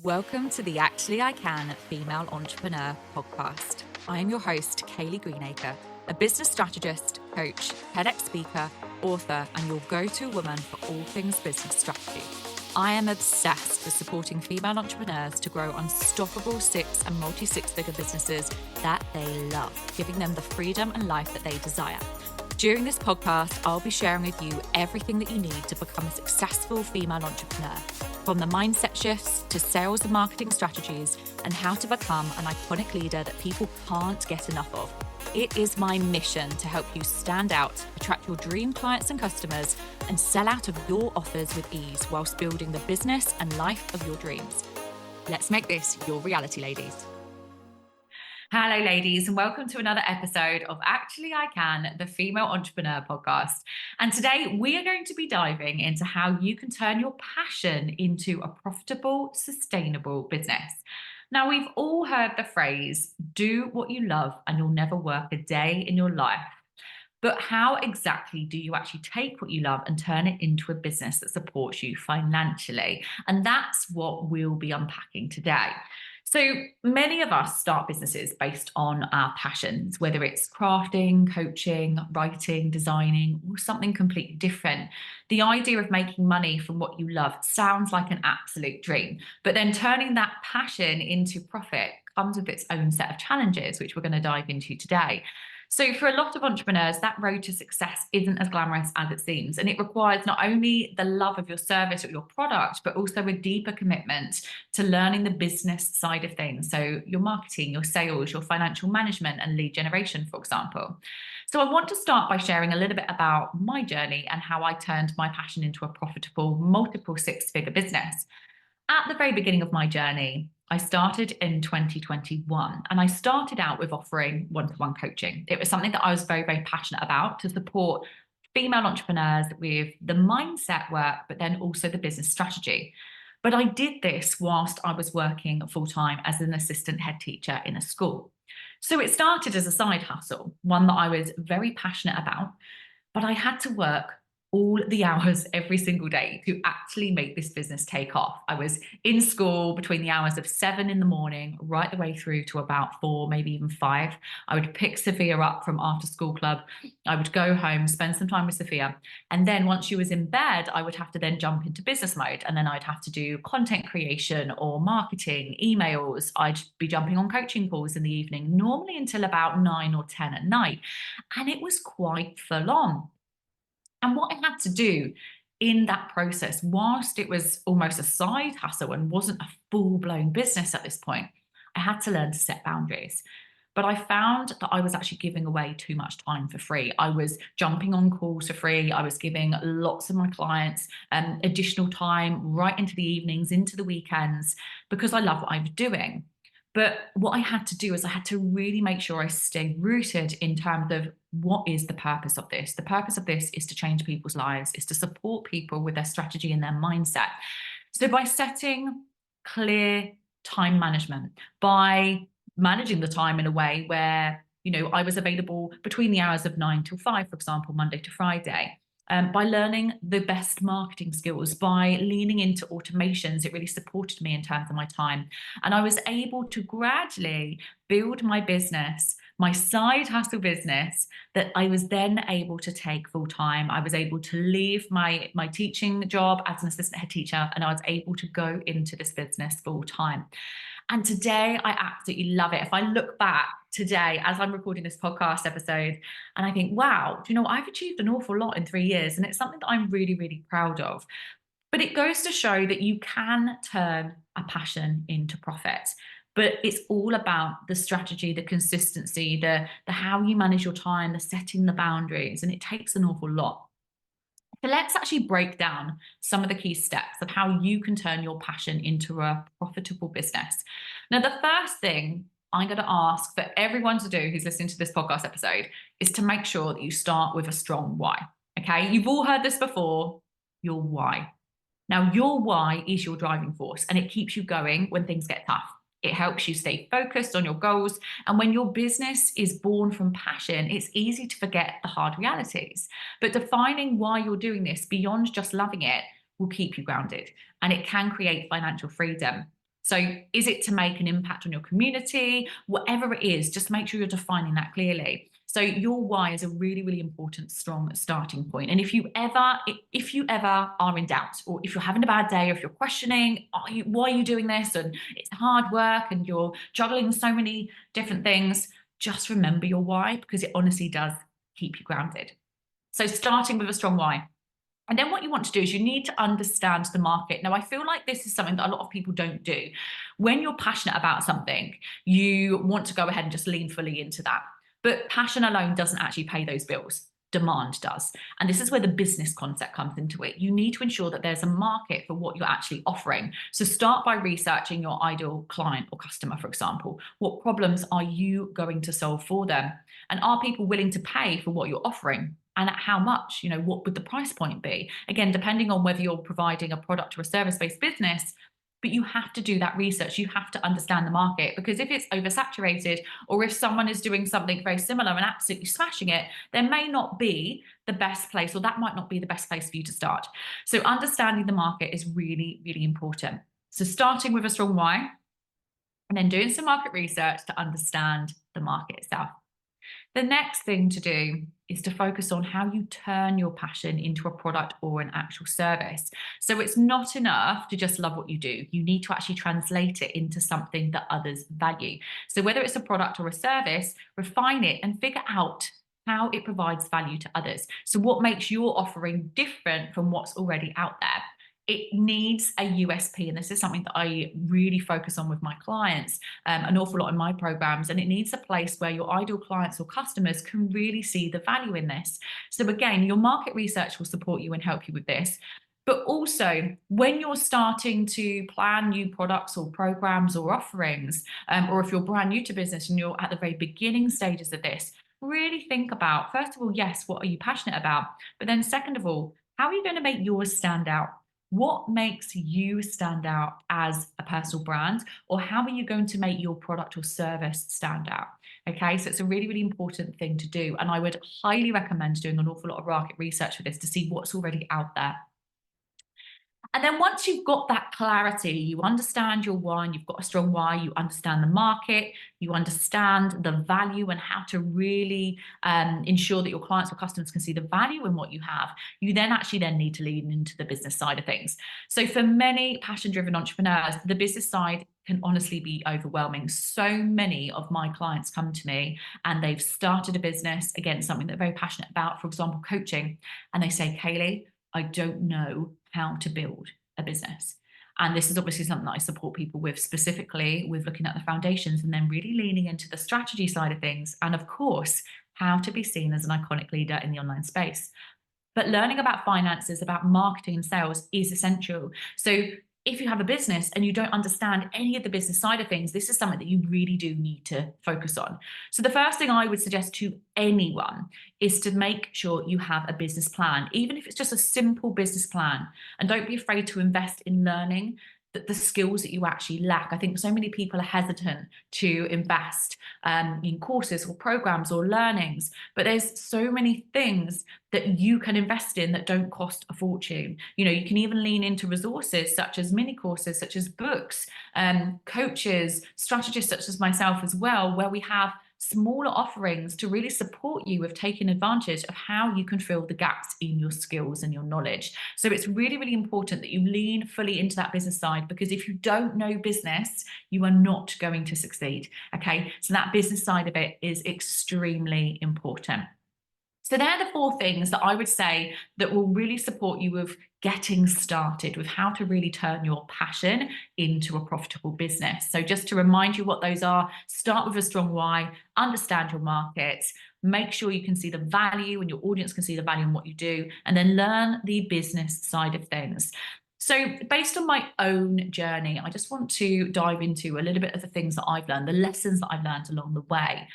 Welcome to the Actually I Can Female Entrepreneur podcast. I am your host, Kayleigh Greenacre, a business strategist, coach, TEDx speaker, author, and your go-to woman for all things business strategy. I am obsessed with supporting female entrepreneurs to grow unstoppable six and multi-six-figure businesses that they love, giving them the freedom and life that they desire. During this podcast, I'll be sharing with you everything that you need to become a successful female entrepreneur, from the mindset shifts to sales and marketing strategies, and how to become an iconic leader that people can't get enough of. It is my mission to help you stand out, attract your dream clients and customers, and sell out of your offers with ease whilst building the business and life of your dreams. Let's make this your reality, ladies. Hello, ladies, and welcome to another episode of Actually I Can, the Female Entrepreneur podcast. And today we are going to be diving into how you can turn your passion into a profitable, sustainable business. Now, we've all heard the phrase, do what you love and you'll never work a day in your life. But how exactly do you actually take what you love and turn it into a business that supports you financially? And that's what we'll be unpacking today. So many of us start businesses based on our passions, whether it's crafting, coaching, writing, designing, or something completely different. The idea of making money from what you love sounds like an absolute dream, but then turning that passion into profit comes with its own set of challenges, which we're going to dive into today. So for a lot of entrepreneurs, that road to success isn't as glamorous as it seems. And it requires not only the love of your service or your product, but also a deeper commitment to learning the business side of things. So your marketing, your sales, your financial management, and lead generation, for example. So I want to start by sharing a little bit about my journey and how I turned my passion into a profitable, multiple six-figure business. At the very beginning of my journey, I started in 2021, and I started out with offering one-to-one coaching. It was something that I was very, very passionate about, to support female entrepreneurs with the mindset work, but then also the business strategy. But I did this whilst I was working full-time as an assistant head teacher in a school. So it started as a side hustle, one that I was very passionate about, but I had to work all the hours every single day to actually make this business take off. I was in school between the hours of 7 in the morning, right the way through to about 4, maybe even 5. I would pick Sophia up from after school club. I would go home, spend some time with Sophia. And then once she was in bed, I would have to then jump into business mode. And then I'd have to do content creation or marketing, emails. I'd be jumping on coaching calls in the evening, normally until about 9 or 10 at night. And it was quite full on. And what I had to do in that process, whilst it was almost a side hustle and wasn't a full-blown business at this point, I had to learn to set boundaries. But I found that I was actually giving away too much time for free. I was jumping on calls for free. I was giving lots of my clients additional time right into the evenings, into the weekends, because I love what I was doing. But what I had to do is I had to really make sure I stayed rooted in terms of what is the purpose of this? The purpose of this is to change people's lives, is to support people with their strategy and their mindset. So by setting clear time management, by managing the time in a way where, I was available between the hours of 9 till 5, for example, Monday to Friday. By learning the best marketing skills, by leaning into automations, it really supported me in terms of my time. And I was able to gradually build my business, my side hustle business, that I was then able to take full time. I was able to leave my teaching job as an assistant head teacher, and I was able to go into this business full time. And today I absolutely love it. If I look back today as I'm recording this podcast episode and I think, wow, I've achieved an awful lot in 3 years, and it's something that I'm really, really proud of. But it goes to show that you can turn a passion into profit. But it's all about the strategy, the consistency, the how you manage your time, the setting the boundaries, and it takes an awful lot. So let's actually break down some of the key steps of how you can turn your passion into a profitable business. Now, the first thing I'm going to ask for everyone to do who's listening to this podcast episode is to make sure that you start with a strong why. Okay, you've all heard this before, your why. Now, your why is your driving force, and it keeps you going when things get tough. It helps you stay focused on your goals. And when your business is born from passion, it's easy to forget the hard realities. But defining why you're doing this beyond just loving it will keep you grounded, and it can create financial freedom. So is it to make an impact on your community? Whatever it is, just make sure you're defining that clearly. So your why is a really, really important, strong starting point. And if you ever are in doubt, or if you're having a bad day, or if you're questioning, why are you doing this? And it's hard work and you're juggling so many different things, just remember your why, because it honestly does keep you grounded. So starting with a strong why. And then what you want to do is you need to understand the market. Now, I feel like this is something that a lot of people don't do. When you're passionate about something, you want to go ahead and just lean fully into that. But passion alone doesn't actually pay those bills. Demand does. And this is where the business concept comes into it. You need to ensure that there's a market for what you're actually offering. So start by researching your ideal client or customer, for example. What problems are you going to solve for them? And are people willing to pay for what you're offering? And at how much? What would the price point be? Again, depending on whether you're providing a product or a service-based business, but you have to do that research. You have to understand the market, because if it's oversaturated, or if someone is doing something very similar and absolutely smashing it, there may not be the best place, or that might not be the best place for you to start. So understanding the market is really, really important. So starting with a strong why, and then doing some market research to understand the market itself. The next thing to do is to focus on how you turn your passion into a product or an actual service. So it's not enough to just love what you do. You need to actually translate it into something that others value. So whether it's a product or a service, refine it and figure out how it provides value to others. So what makes your offering different from what's already out there? It needs a USP, and this is something that I really focus on with my clients an awful lot in my programs, and it needs a place where your ideal clients or customers can really see the value in this. So again, your market research will support you and help you with this. But also, when you're starting to plan new products or programs or offerings, or if you're brand new to business and you're at the very beginning stages of this, really think about, first of all, yes, what are you passionate about? But then second of all, how are you going to make yours stand out? What makes you stand out as a personal brand, or how are you going to make your product or service stand out? Okay, so it's a really, really important thing to do. And I would highly recommend doing an awful lot of market research for this to see what's already out there. And then once you've got that clarity, you understand your why, and you've got a strong why, you understand the market, you understand the value and how to really ensure that your clients or customers can see the value in what you have, you then need to lean into the business side of things. So for many passion-driven entrepreneurs, the business side can honestly be overwhelming. So many of my clients come to me and they've started a business, again, something they're very passionate about, for example, coaching, and they say, Kayleigh, I don't know how to build a business. And this is obviously something that I support people with, specifically with looking at the foundations and then really leaning into the strategy side of things. And of course, how to be seen as an iconic leader in the online space. But learning about finances, about marketing and sales is essential. So if you have a business and you don't understand any of the business side of things, this is something that you really do need to focus on. So the first thing I would suggest to anyone is to make sure you have a business plan, even if it's just a simple business plan. And don't be afraid to invest in learning the skills that you actually lack. I think so many people are hesitant to invest in courses or programs or learnings, but there's so many things that you can invest in that don't cost a fortune. You can even lean into resources such as mini courses, such as books, coaches, strategists such as myself as well, where we have smaller offerings to really support you with taking advantage of how you can fill the gaps in your skills and your knowledge. So it's really, really important that you lean fully into that business side, because if you don't know business, you are not going to succeed. Okay, so that business side of it is extremely important. So they're the 4 things that I would say that will really support you with getting started with how to really turn your passion into a profitable business. So just to remind you what those are, start with a strong why, understand your market, make sure you can see the value and your audience can see the value in what you do, and then learn the business side of things. So based on my own journey, I just want to dive into a little bit of the things that I've learned, the lessons that I've learned along the way.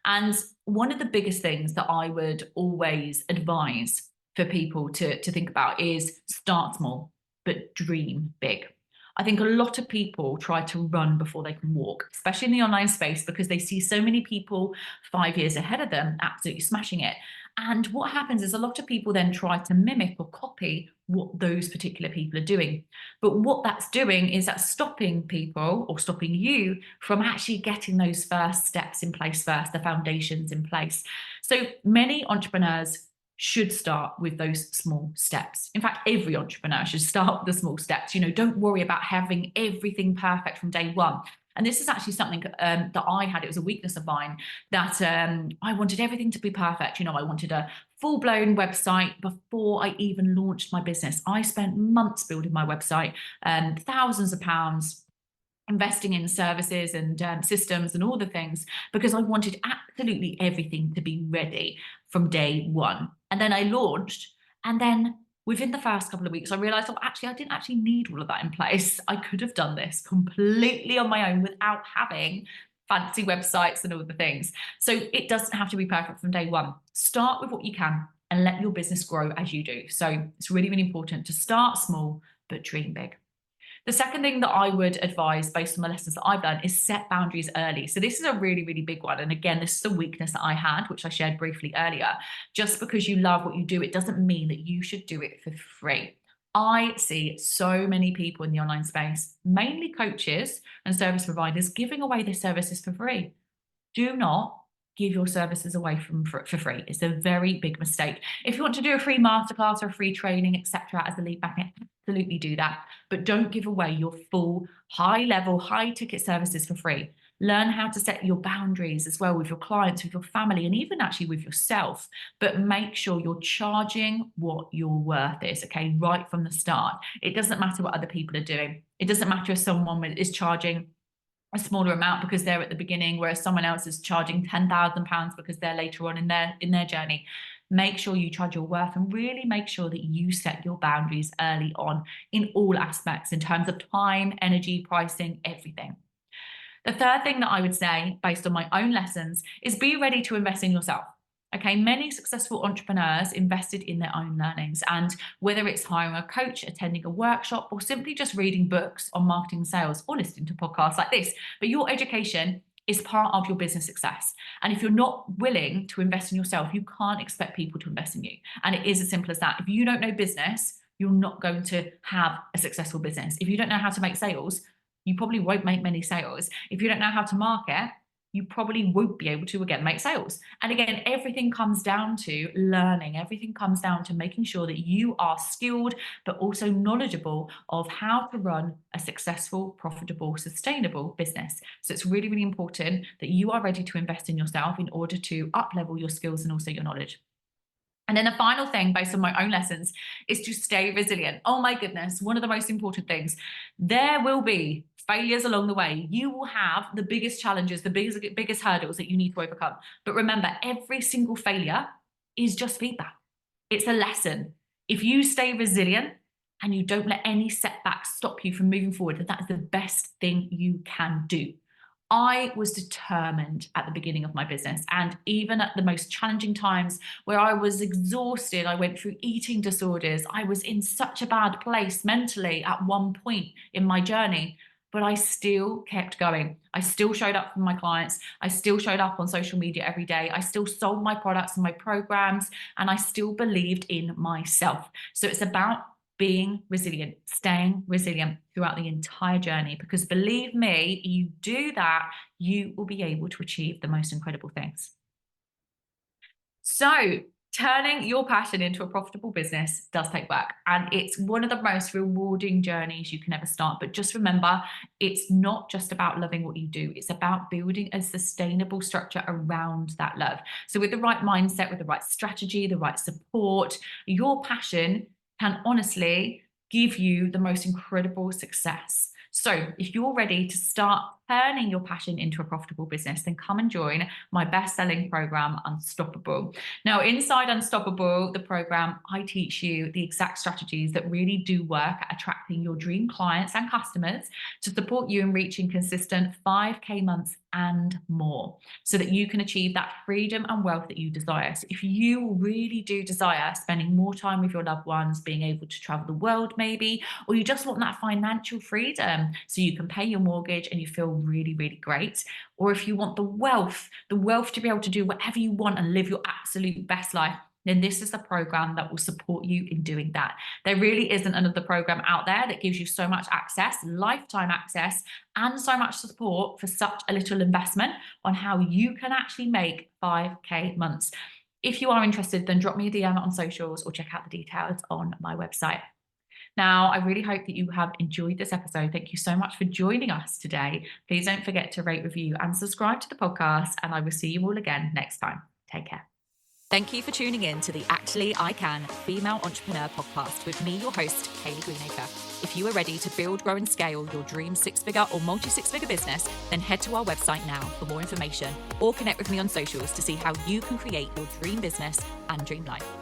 And one of the biggest things that I would always advise for people to think about is start small, but dream big. I think a lot of people try to run before they can walk, especially in the online space, because they see so many people 5 years ahead of them absolutely smashing it. And what happens is a lot of people then try to mimic or copy what those particular people are doing. But what that's doing is that's stopping people or stopping you from actually getting those first steps in place first, the foundations in place. So many entrepreneurs should start with those small steps. In fact, every entrepreneur should start with the small steps. Don't worry about having everything perfect from day one. And this is actually something that I had. It was a weakness of mine that I wanted everything to be perfect. I wanted a full-blown website before I even launched my business. I spent months building my website, thousands of pounds, investing in services and systems and all the things, because I wanted absolutely everything to be ready from day one. And then I launched, and then within the first couple of weeks, I realized, actually, I didn't actually need all of that in place. I could have done this completely on my own without having fancy websites and all the things. So it doesn't have to be perfect from day one. Start with what you can and let your business grow as you do. So it's really, really important to start small, but dream big. The second thing that I would advise, based on the lessons that I've learned, is set boundaries early. So this is a really, really big one. And again, this is a weakness that I had, which I shared briefly earlier. Just because you love what you do, it doesn't mean that you should do it for free. I see so many people in the online space, mainly coaches and service providers, giving away their services for free. Do not give your services away for free. It's a very big mistake. If you want to do a free masterclass or a free training, etc., as a lead magnet, absolutely do that. But don't give away your full high level, high ticket services for free. Learn how to set your boundaries as well with your clients, with your family, and even actually with yourself. But make sure you're charging what your worth is, okay, right from the start. It doesn't matter what other people are doing. It doesn't matter if someone is charging a smaller amount because they're at the beginning, whereas someone else is charging £10,000 because they're later on in their journey. Make sure you charge your worth, and really make sure that you set your boundaries early on in all aspects, in terms of time, energy, pricing, everything. The third thing that I would say, based on my own lessons, is be ready to invest in yourself. Okay, many successful entrepreneurs invested in their own learnings, and whether it's hiring a coach, attending a workshop, or simply just reading books on marketing and sales, or listening to podcasts like this, but your education is part of your business success. And if you're not willing to invest in yourself, you can't expect people to invest in you. And it is as simple as that. If you don't know business, you're not going to have a successful business. If you don't know how to make sales, you probably won't make many sales. If you don't know how to market, you probably won't be able to, again, make sales. And again, everything comes down to learning. Everything comes down to making sure that you are skilled, but also knowledgeable of how to run a successful, profitable, sustainable business. So it's really, really important that you are ready to invest in yourself in order to up-level your skills and also your knowledge. And then the final thing, based on my own lessons, is to stay resilient. Oh my goodness, one of the most important things. There will be failures along the way. You will have the biggest challenges, the biggest hurdles that you need to overcome. But remember, every single failure is just feedback. It's a lesson. If you stay resilient and you don't let any setbacks stop you from moving forward, that is the best thing you can do. I was determined at the beginning of my business, and even at the most challenging times where I was exhausted, I went through eating disorders. I was in such a bad place mentally at one point in my journey, but I still kept going. I still showed up for my clients. I still showed up on social media every day. I still sold my products and my programs, and I still believed in myself. So it's about being resilient, staying resilient throughout the entire journey, because believe me, you do that, you will be able to achieve the most incredible things. So turning your passion into a profitable business does take work, and it's one of the most rewarding journeys you can ever start. But just remember, it's not just about loving what you do, it's about building a sustainable structure around that love. So with the right mindset, with the right strategy, the right support, your passion can honestly give you the most incredible success. So if you're ready to start turning your passion into a profitable business, then come and join my best-selling program, Unstoppable. Now, inside Unstoppable, the program, I teach you the exact strategies that really do work at attracting your dream clients and customers to support you in reaching consistent 5K months and more, so that you can achieve that freedom and wealth that you desire. So if you really do desire spending more time with your loved ones, being able to travel the world maybe, or you just want that financial freedom so you can pay your mortgage and you feel really, really great, or if you want the wealth to be able to do whatever you want and live your absolute best life, then this is the program that will support you in doing that. There really isn't another program out there that gives you so much access, lifetime access, and so much support for such a little investment on how you can actually make 5K months. If you are interested, then drop me a DM on socials or check out the details on my website. Now, I really hope that you have enjoyed this episode. Thank you so much for joining us today. Please don't forget to rate, review, and subscribe to the podcast, and I will see you all again next time. Take care. Thank you for tuning in to the Actually I Can Female Entrepreneur Podcast with me, your host, Kayleigh Greenacre. If you are ready to build, grow, and scale your dream six-figure or multi-six-figure business, then head to our website now for more information or connect with me on socials to see how you can create your dream business and dream life.